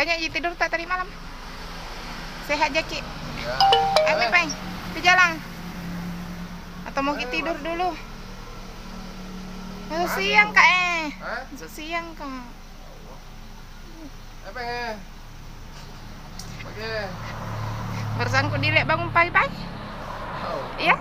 Banyak je tidur tak tadi malam. Sehat je, Ki. Ya. Ayo, Peng. Ke jalan. Atau mau kita tidur dulu? Masuk siang, Kak. Masuk siang, Kak. Peng. Oke. Bersangkut diri bangun pagi-pagi. Iya?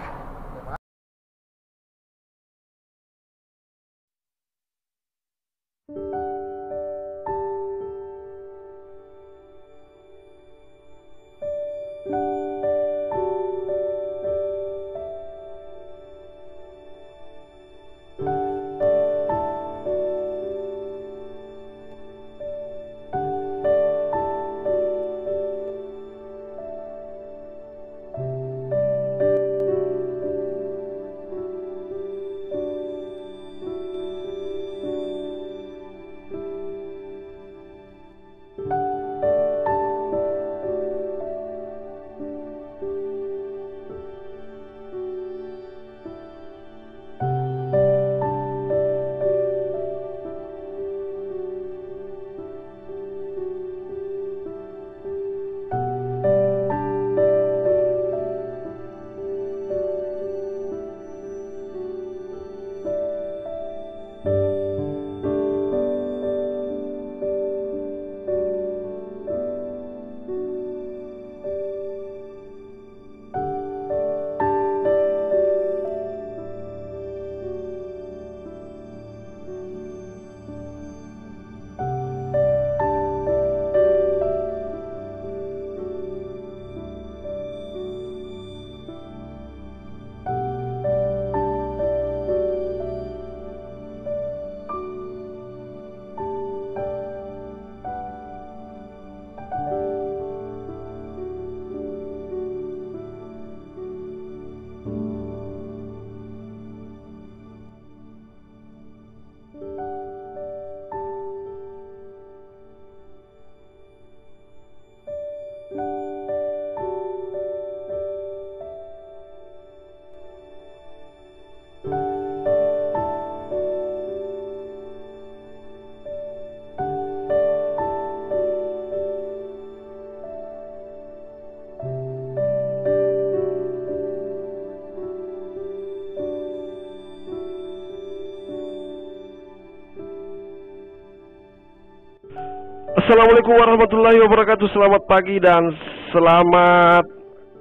Assalamualaikum warahmatullahi wabarakatuh. Selamat pagi dan selamat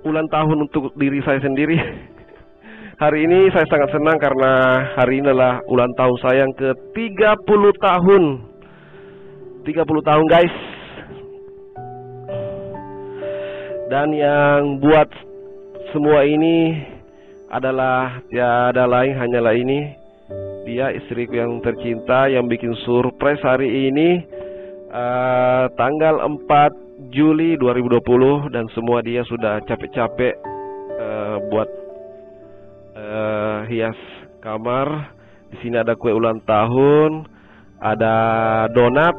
ulang tahun untuk diri saya sendiri. Hari ini saya sangat senang karena hari ini adalah ulang tahun saya yang ke-30 tahun. 30 tahun guys. Dan yang buat semua ini adalah tiada lain hanyalah ini. Dia istriku yang tercinta yang bikin surprise hari ini. Tanggal 4 Juli 2020 dan semua dia sudah capek-capek buat hias kamar. Di sini ada kue ulang tahun, ada donat,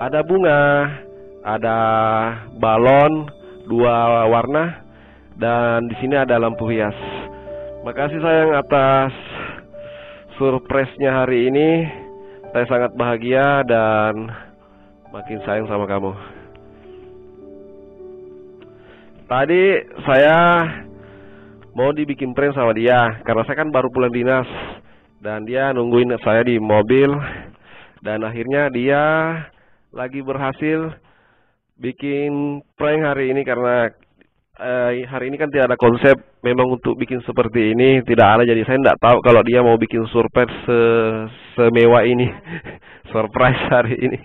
ada bunga, ada balon 2 warna dan di sini ada lampu hias. Makasih sayang atas surprise-nya hari ini. Saya sangat bahagia dan makin sayang sama kamu. Tadi saya mau dibikin prank sama dia karena saya kan baru pulang dinas dan dia nungguin saya di mobil. Dan akhirnya dia lagi berhasil bikin prank hari ini karena hari ini kan tidak ada konsep memang untuk bikin seperti ini, tidak ada. Jadi saya tidak tahu kalau dia mau bikin surprise semewah ini. Surprise hari ini.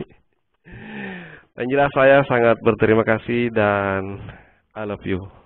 Dan jelas saya sangat berterima kasih dan I love you.